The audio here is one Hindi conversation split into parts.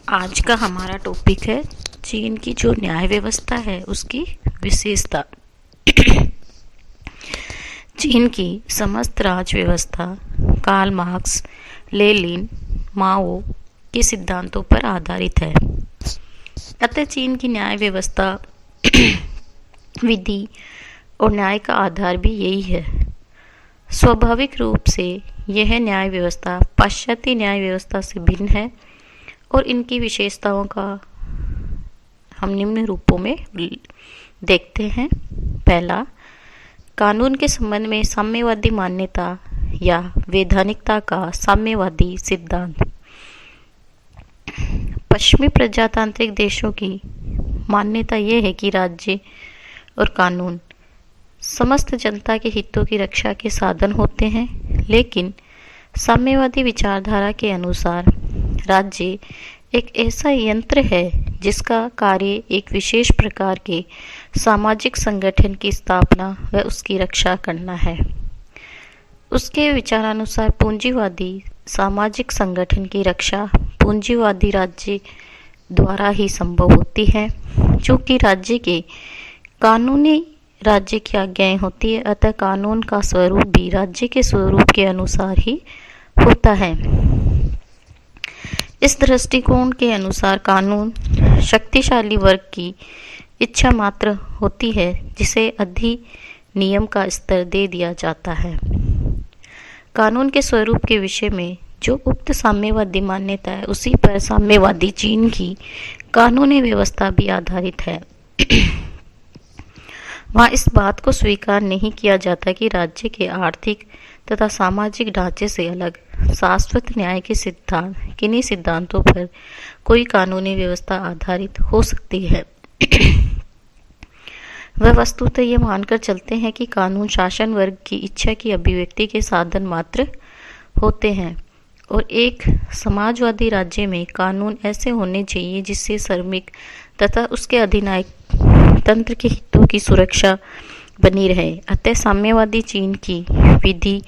आज का हमारा टॉपिक है चीन की जो न्याय व्यवस्था है उसकी विशेषता। चीन की समस्त राज व्यवस्था कार्ल मार्क्स, लेनिन, माओ के सिद्धांतों पर आधारित है। अतः चीन की न्याय व्यवस्था विधि और न्याय का आधार भी यही है। स्वाभाविक रूप से यह न्याय व्यवस्था पाश्चात्य न्याय व्यवस्था से भिन्न है और इनकी विशेषताओं का हम निम्न रूपों में देखते हैं। पहला, कानून के संबंध में साम्यवादी मान्यता या वैधानिकता का साम्यवादी सिद्धांत। पश्चिमी प्रजातांत्रिक देशों की मान्यता यह है कि राज्य और कानून समस्त जनता के हितों की रक्षा के साधन होते हैं, लेकिन साम्यवादी विचारधारा के अनुसार राज्य एक ऐसा यंत्र है जिसका कार्य एक विशेष प्रकार के सामाजिक संगठन की स्थापना व उसकी रक्षा करना है। उसके विचारानुसार पूंजीवादी सामाजिक संगठन की रक्षा पूंजीवादी राज्य द्वारा ही संभव होती है। चूँकि राज्य के कानूनी राज्य की आज्ञाएं होती है, अतः कानून का स्वरूप भी राज्य के स्वरूप के अनुसार ही होता है। इस दृष्टिकोण के अनुसार कानून शक्तिशाली वर्ग की इच्छा मात्र होती है जिसे अधिनियम का स्तर दे दिया जाता है। कानून के स्वरूप के विषय में जो उक्त साम्यवादी मान्यता है उसी पर साम्यवादी चीन की कानूनी व्यवस्था भी आधारित है। वहाँ इस बात को स्वीकार नहीं किया जाता कि राज्य के आर्थिक तथा सामाजिक ढांचे से अलग शाश्वत न्याय के सिद्धांत किन्हीं सिद्धांतों पर कोई कानूनी व्यवस्था आधारित हो सकती है। वह वस्तुतः यह मानकर चलते हैं कि कानून शासन वर्ग की इच्छा की अभिव्यक्ति के साधन मात्र होते हैं और एक समाजवादी राज्य में कानून ऐसे होने चाहिए जिससे श्रमिक तथा उसके अधिनायक तंत्र के हितों की सुरक्षा बनी रहे। अतः साम्यवादी चीन की विधि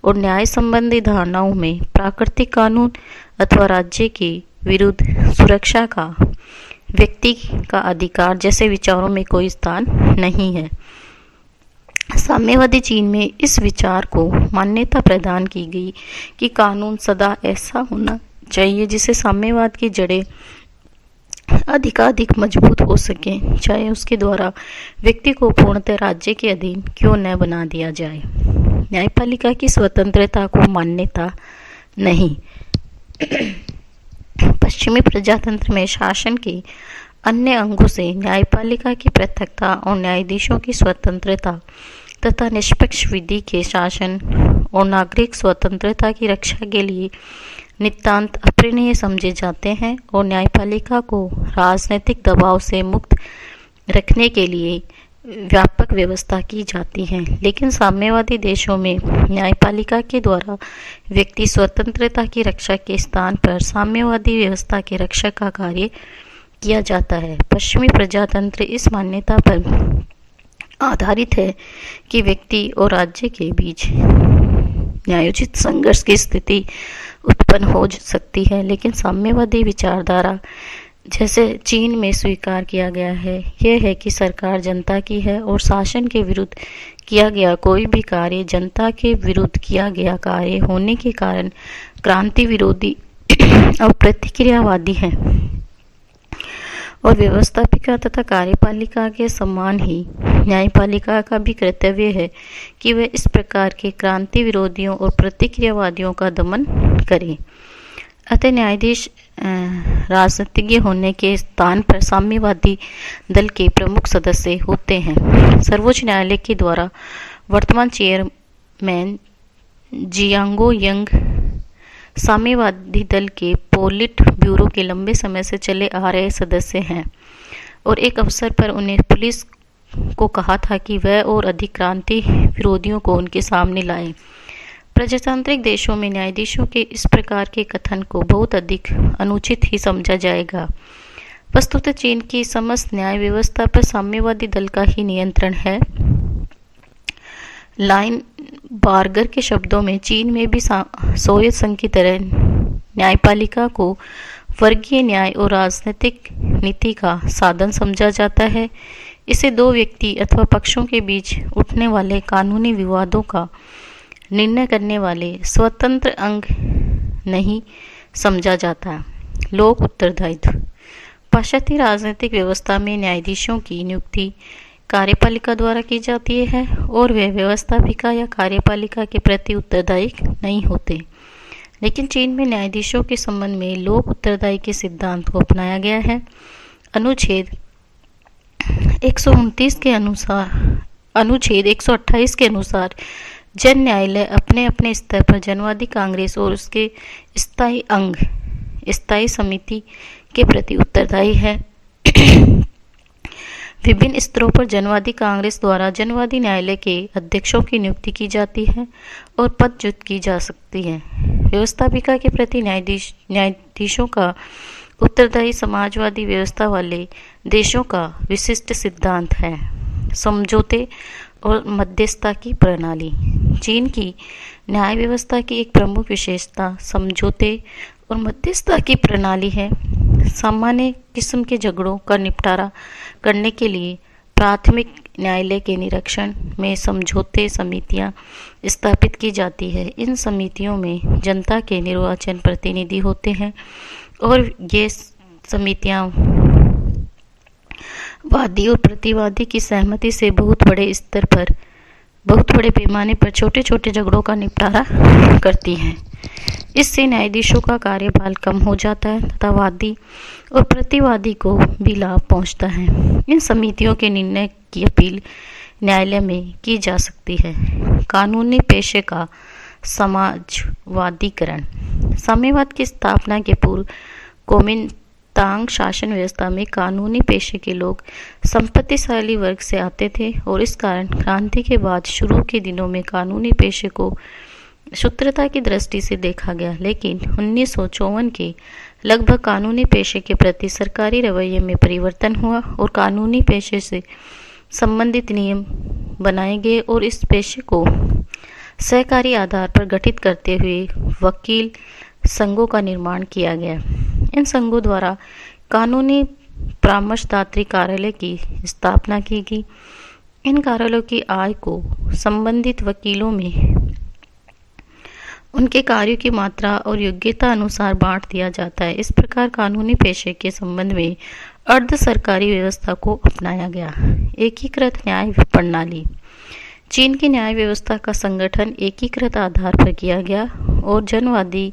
और न्याय संबंधी धारणाओं में प्राकृतिक कानून अथवा राज्य के विरुद्ध सुरक्षा का व्यक्ति का अधिकार जैसे विचारों में कोई स्थान नहीं है। साम्यवादी चीन में इस विचार को मान्यता प्रदान की गई कि कानून सदा ऐसा होना चाहिए जिससे साम्यवाद की जड़ें अधिकाधिक मजबूत हो सके, चाहे उसके द्वारा व्यक्ति को पूर्णतः राज्य के अधीन क्यों न बना दिया जाए। न्यायपालिका की स्वतंत्रता को मान्यता नहीं। पश्चिमी प्रजातंत्र में शासन के अन्य अंगों से न्यायपालिका की पृथकता और न्यायाधीशों की स्वतंत्रता तथा निष्पक्ष विधि के शासन और नागरिक स्वतंत्रता की रक्षा के लिए नितांत अप्रणीय समझे जाते हैं और न्यायपालिका को राजनीतिक दबाव से मुक्त रखने के लिए व्यापक व्यवस्था की जाती है। लेकिन साम्यवादी देशों में न्यायपालिका के द्वारा व्यक्ति स्वतंत्रता की रक्षा के स्थान पर साम्यवादी व्यवस्था की रक्षा का कार्य किया जाता है। पश्चिमी प्रजातंत्र इस मान्यता पर आधारित है कि व्यक्ति और राज्य के बीच न्यायोचित संघर्ष की स्थिति उत्पन्न हो सकती है, लेकिन साम्यवादी विचारधारा जैसे चीन में स्वीकार किया गया है यह है कि सरकार जनता की है और शासन के विरुद्ध किया गया कोई भी कार्य जनता के विरुद्ध किया गया कार्य होने के कारण क्रांति विरोधी और प्रतिक्रियावादी है और व्यवस्थापिका तथा कार्यपालिका के समान ही न्यायपालिका का भी कर्तव्य है कि वह इस प्रकार के क्रांति विरोधियों और प्रतिक्रियावादियों का दमन करे। अतः न्यायाधीश राजनीतिज्ञ होने के स्थान पर साम्यवादी दल के प्रमुख सदस्य होते हैं। सर्वोच्च न्यायालय के द्वारा वर्तमान चेयरमैन जियांगो यंग साम्यवादी दल के पोलिट ब्यूरो के लंबे समय से चले आ रहे सदस्य हैं और एक अवसर पर उन्हें पुलिस को कहा था कि वह और अधिक क्रांति विरोधियों को उनके सामने लाए। प्रजातांत्रिक देशों में न्यायाधीशों के इस प्रकार के कथन को बहुत अधिक अनुचित ही समझा जाएगा। वस्तुतः चीन की समस्त न्याय व्यवस्था पर साम्यवादी दल का ही नियंत्रण है। लाइन बार्गर के शब्दों में चीन में भी सोवियत संघ की तरह न्यायपालिका को वर्गीय न्याय और राजनीतिक नीति का साधन समझा जाता है। इसे दो व्यक्ति अथवा पक्षों के बीच उठने वाले कानूनी विवादों का निर्णय करने वाले स्वतंत्र अंग नहीं समझा जाता। लोक उत्तरदायित्व। पाश्चात्य राजनीतिक व्यवस्था में न्यायाधीशों की नियुक्ति कार्यपालिका द्वारा की जाती है और वे व्यवस्थापिका या कार्यपालिका के प्रति उत्तरदायी नहीं होते। लेकिन चीन में न्यायाधीशों के संबंध में लोक उत्तरदायी के सिद्धांत को अपनाया गया है। अनुच्छेद 129 के अनुसार अनुच्छेद 128 के अनुसार जन न्यायालय अपने अपने स्तर पर जनवादी कांग्रेस और उसके स्थायी अंग स्थायी समिति के प्रति उत्तरदायी है। विभिन्न स्तरों पर जनवादी कांग्रेस द्वारा जनवादी न्यायालय के अध्यक्षों की नियुक्ति की जाती है और पदच्युत की जा सकती है। व्यवस्थापिका के प्रति न्यायाधीशों का उत्तरदायी समाजवादी व्यवस्था वाले देशों का विशिष्ट सिद्धांत है। समझौते और मध्यस्थता की प्रणाली। चीन की न्याय व्यवस्था की एक प्रमुख विशेषता समझौते और मध्यस्थता की प्रणाली है। सामान्य किस्म के झगड़ों का निपटारा करने के लिए प्राथमिक न्यायालय के निरीक्षण में समझौते समितियां स्थापित की जाती है। इन समितियों में जनता के निर्वाचन प्रतिनिधि होते हैं और ये समितियां वादी और प्रतिवादी की सहमति से बहुत बड़े पैमाने पर छोटे छोटे झगड़ों का निपटारा करती हैं। इससे न्यायाधीशों का कार्यभार कम हो जाता है तथा वादी और प्रतिवादी को भी लाभ पहुंचता है। इन समितियों के निर्णय की अपील न्यायालय में की जा सकती है। कानूनी पेशे का समाजवादीकरण। साम्यवाद की स्थापना के पूर्व कुओमिंतांग शासन व्यवस्था में कानूनी पेशे के लोग संपत्तिशाली वर्ग से आते थे और इस कारण क्रांति के बाद शुरू के दिनों में कानूनी पेशे को शूद्रता की दृष्टि से देखा गया। लेकिन 1954 के लगभग कानूनी पेशे के प्रति सरकारी रवैये में परिवर्तन हुआ और कानूनी पेशे से संबंधित नियम बनाए गए और इस पेशे को सहकारी आधार पर गठित करते हुए वकील संघों का निर्माण किया गया। इन संघों द्वारा कानूनी परामर्शदात्री कार्यालय की स्थापना की गई। इन कार्यालयों की आय को संबंधित वकीलों में उनके कार्यों की मात्रा और योग्यता अनुसार बांट दिया जाता है। इस प्रकार कानूनी पेशे के संबंध में अर्ध सरकारी व्यवस्था को अपनाया गया। एकीकृत न्याय प्रणाली। चीन की न्याय व्यवस्था का संगठन एकीकृत आधार पर किया गया और जनवादी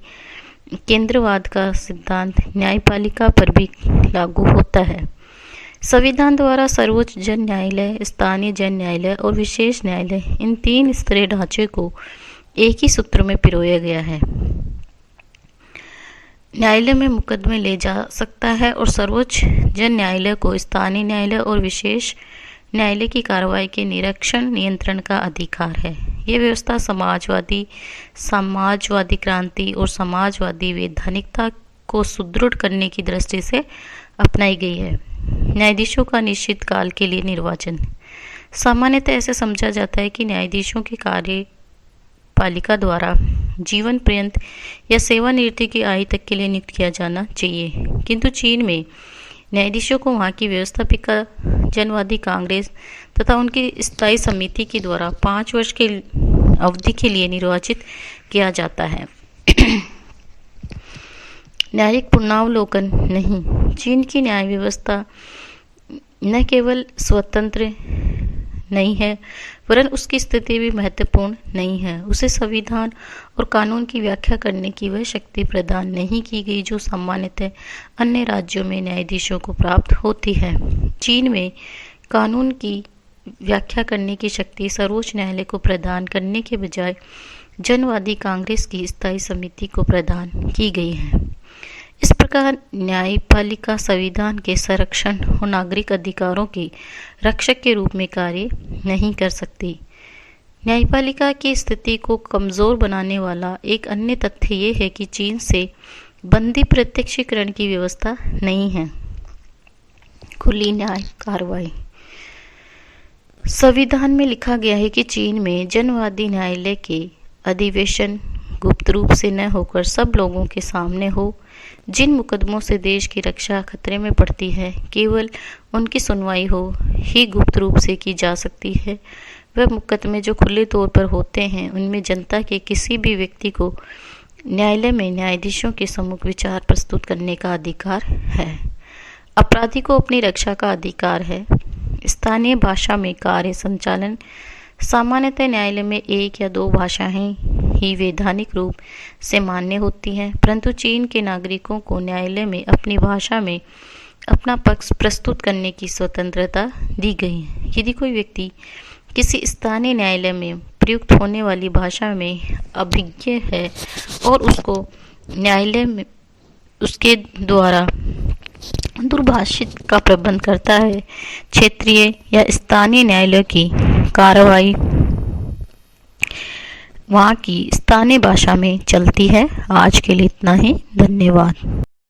केंद्रवाद का सिद्धांत न्यायपालिका पर भी लागू होता है। संविधान द्वारा सर्वोच्च जन न्यायालय, स्थानीय जन न्यायालय और विशेष न्यायालय, इन तीन स्तरीय ढांचे को एक ही सूत्र में पिरोया गया है। न्यायालय में मुकदमे ले जा सकता है और सर्वोच्च जन न्यायालय को स्थानीय न्यायालय और विशेष न्यायालय की कार्रवाई के निरीक्षण नियंत्रण का अधिकार है। ये व्यवस्था समाजवादी क्रांति और समाजवादी वैधानिकता को सुदृढ़ करने की दृष्टि से अपनाई गई है। न्यायाधीशों का निश्चित काल के लिए निर्वाचन। सामान्यतः ऐसे समझा जाता है कि न्यायाधीशों की कार्यपालिका द्वारा जीवन पर्यंत या सेवानिवृत्ति की आयु तक के लिए नियुक्त किया जाना चाहिए, किंतु चीन में न्यायाधीशों को वहाँ की व्यवस्थापिका जनवादी कांग्रेस तथा उनकी स्थायी समिति के द्वारा 5 वर्ष के अवधि के लिए निर्वाचित किया जाता है। न्यायिक पुनरावलोकन नहीं। चीन की न्याय व्यवस्था न केवल स्वतंत्र नहीं है वरन उसकी स्थिति भी महत्वपूर्ण नहीं है। उसे संविधान और कानून की व्याख्या करने की वह शक्ति प्रदान नहीं की गई जो सामान्यतः अन्य राज्यों में न्यायाधीशों को प्राप्त होती है। चीन में कानून की व्याख्या करने की शक्ति सर्वोच्च न्यायालय को प्रदान करने के बजाय जनवादी कांग्रेस की स्थायी समिति को प्रदान की गई है। इस प्रकार न्यायपालिका संविधान के संरक्षण और नागरिक अधिकारों के रक्षक के रूप में कार्य नहीं कर सकती। न्यायपालिका की स्थिति को कमजोर बनाने वाला एक अन्य तथ्य ये है कि चीन से बंदी प्रत्यक्षीकरण की व्यवस्था नहीं है। खुली न्याय कार्रवाई। संविधान में लिखा गया है कि चीन में जनवादी न्यायालय के अधिवेशन गुप्त रूप से न होकर सब लोगों के सामने हो। जिन मुकदमों से देश की रक्षा खतरे में पड़ती है, केवल उनकी सुनवाई हो ही गुप्त रूप से की जा सकती है। वह मुकदमे जो खुले तौर पर होते हैं, उनमें जनता के किसी भी व्यक्ति को न्यायालय में न्यायाधीशों के सम्मुख विचार प्रस्तुत करने का अधिकार है। अपराधी को अपनी रक्षा का अधिकार है। स्थानीय भाषा में कार्य संचालन सामान्यतः न्यायालय में 1 या 2 भाषाएं ही वैधानिक रूप से मान्य होती हैं, परंतु चीन के नागरिकों को न्यायालय में अपनी भाषा में अपना पक्ष प्रस्तुत करने की स्वतंत्रता दी गई है। यदि कोई व्यक्ति किसी स्थानीय न्यायालय में प्रयुक्त होने वाली भाषा में अभिज्ञ है और उसको न्यायालय में उसके द्वारा दूरभाषित का प्रबंध करता है, क्षेत्रीय या स्थानीय न्यायालय की कार्रवाई वहाँ की स्थानीय भाषा में चलती है। आज के लिए इतना ही, धन्यवाद।